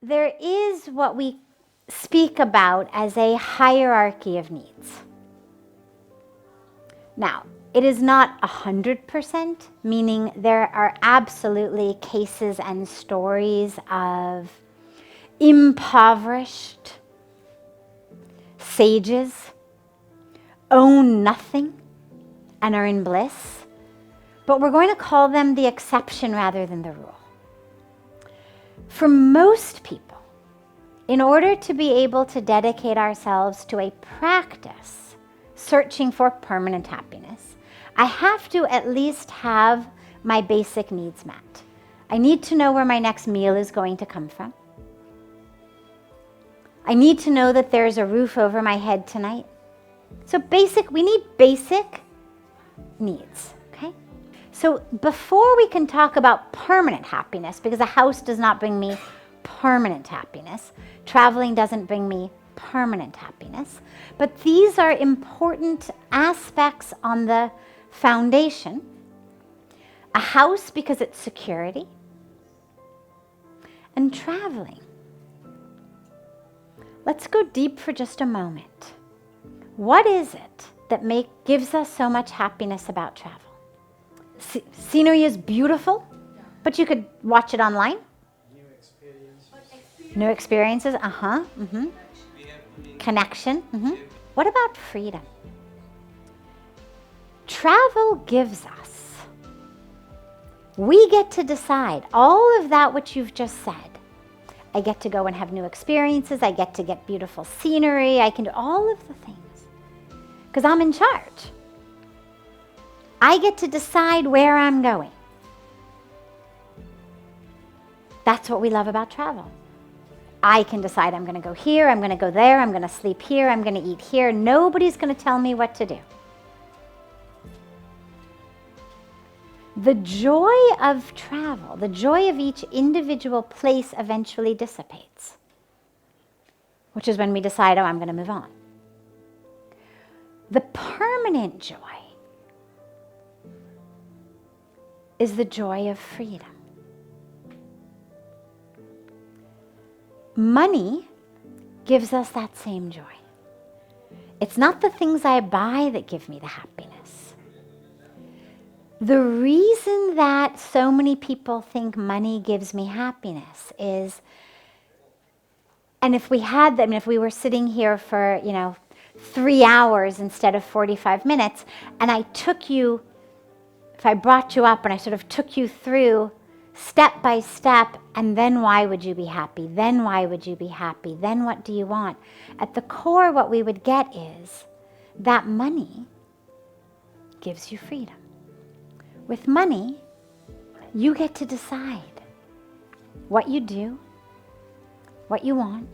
there is what we speak about as a hierarchy of needs. Now, it is not 100%, meaning there are absolutely cases and stories of impoverished sages, own nothing, and are in bliss. But we're going to call them the exception rather than the rule. For most people, in order to be able to dedicate ourselves to a practice searching for permanent happiness, I have to at least have my basic needs met. I need to know where my next meal is going to come from. I need to know that there's a roof over my head tonight. So we need basic needs, okay? So before we can talk about permanent happiness, because a house does not bring me permanent happiness, traveling doesn't bring me permanent happiness, but these are important aspects on the foundation. A house because it's security, and traveling. Let's go deep for just a moment. What is it that gives us so much happiness about travel? Scenery is beautiful, but you could watch it online. New experiences, Connection. What about freedom? Travel gives us. We get to decide all of that which you've just said. I get to go and have new experiences. I get to get beautiful scenery. I can do all of the things because I'm in charge. I get to decide where I'm going. That's what we love about travel. I can decide I'm going to go here, I'm going to go there, I'm going to sleep here, I'm going to eat here. Nobody's going to tell me what to do. The joy of travel, the joy of each individual place eventually dissipates, which is when we decide, I'm going to move on. The permanent joy is the joy of freedom. Money gives us that same joy. It's not the things I buy that give me the happiness. The reason that so many people think money gives me happiness is, and if we had them, if we were sitting here for, 3 hours instead of 45 minutes, and if I brought you up and I sort of took you through step by step, and then why would you be happy? Then why would you be happy? Then what do you want? At the core, what we would get is that money gives you freedom. With money, you get to decide what you do, what you want,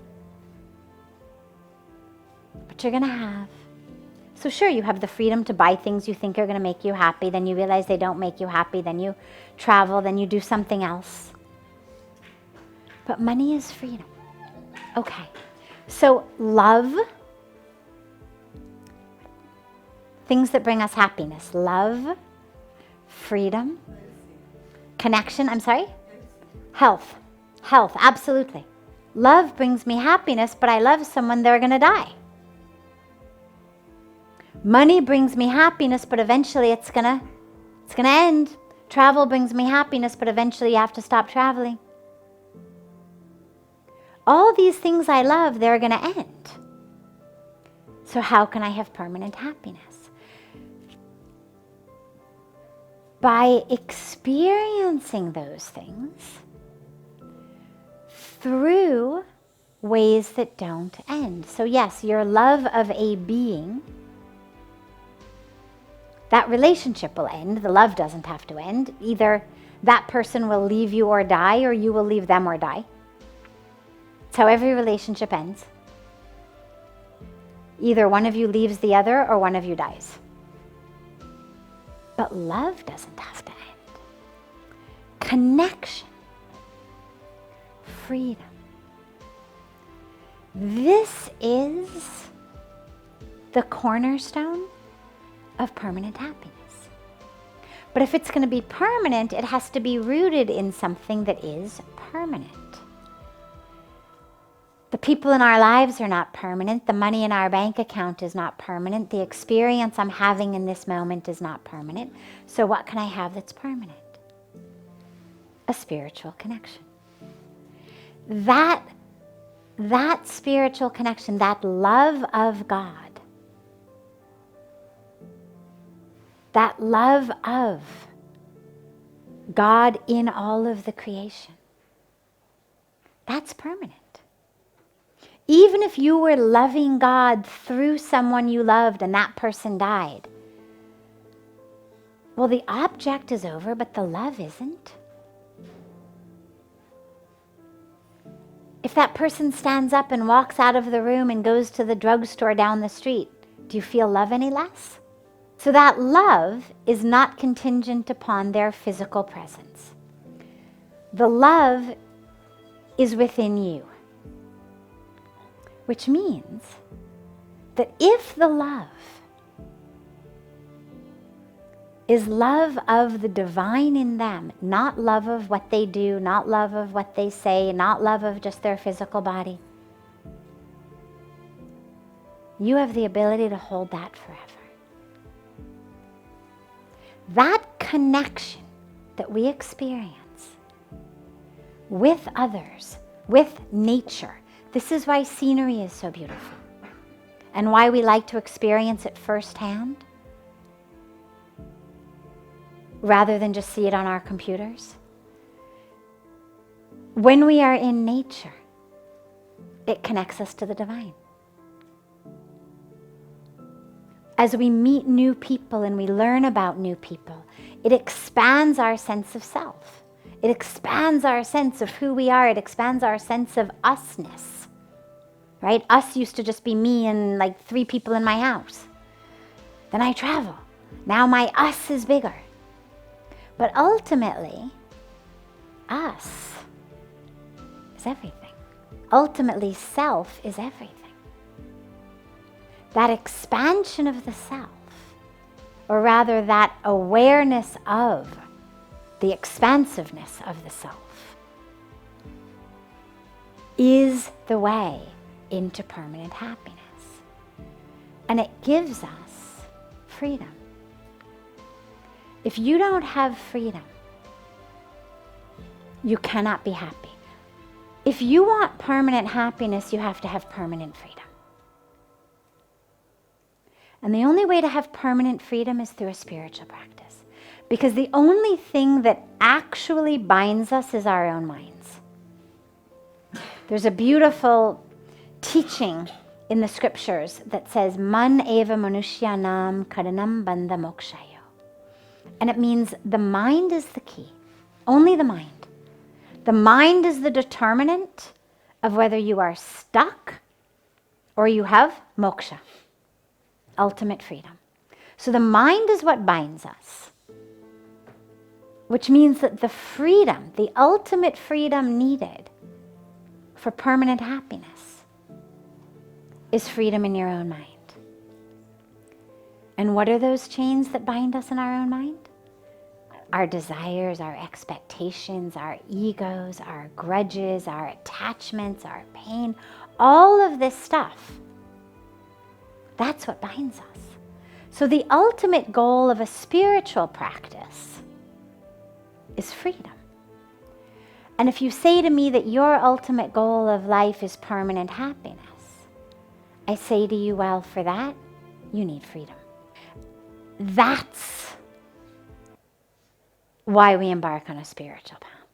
what you're going to have. So sure, you have the freedom to buy things you think are going to make you happy, then you realize they don't make you happy, then you travel, then you do something else. But money is freedom. Okay, so love, things that bring us happiness, love, freedom, connection, health, absolutely. Love brings me happiness, but I love someone, they're going to die. Money brings me happiness, but eventually it's gonna end. Travel brings me happiness, but eventually you have to stop traveling. All these things I love, they're gonna end. So how can I have permanent happiness? By experiencing those things through ways that don't end. So yes, your love of a being, that relationship will end. The love doesn't have to end. Either that person will leave you or die, or you will leave them or die. It's how every relationship ends. Either one of you leaves the other or one of you dies. But love doesn't have to end. Connection, freedom. This is the cornerstone of permanent happiness. But if it's going to be permanent, it has to be rooted in something that is permanent. The people in our lives are not permanent. The money in our bank account is not permanent. The experience I'm having in this moment is not permanent. So what can I have that's permanent? A spiritual connection. That spiritual connection, that love of God, that love of God in all of the creation, that's permanent. Even if you were loving God through someone you loved and that person died, well, the object is over, but the love isn't. If that person stands up and walks out of the room and goes to the drugstore down the street, do you feel love any less? So that love is not contingent upon their physical presence. The love is within you. Which means that if the love is love of the divine in them, not love of what they do, not love of what they say, not love of just their physical body, you have the ability to hold that forever. That connection that we experience with others, with nature, this is why scenery is so beautiful and why we like to experience it firsthand rather than just see it on our computers. When we are in nature, it connects us to the divine. As we meet new people and we learn about new people, it expands our sense of self. It expands our sense of who we are. It expands our sense of usness. Right? Us used to just be me and like 3 people in my house. Then I travel. Now my us is bigger. But ultimately, us is everything. Ultimately, self is everything. That expansion of the self, or rather that awareness of the expansiveness of the self, is the way into permanent happiness. And it gives us freedom. If you don't have freedom, you cannot be happy. If you want permanent happiness, you have to have permanent freedom. And the only way to have permanent freedom is through a spiritual practice. Because the only thing that actually binds us is our own minds. There's a beautiful teaching in the scriptures that says, Man eva manushyanam karanam bandha mokshayo. And it means the mind is the key. Only the mind. The mind is the determinant of whether you are stuck or you have moksha, ultimate freedom. So the mind is what binds us, which means that the freedom, the ultimate freedom needed for permanent happiness, is freedom in your own mind. And what are those chains that bind us in our own mind? Our desires, our expectations, our egos, our grudges, our attachments, our pain, all of this stuff. That's what binds us. So the ultimate goal of a spiritual practice is freedom. And if you say to me that your ultimate goal of life is permanent happiness, I say to you, well, for that, you need freedom. That's why we embark on a spiritual path.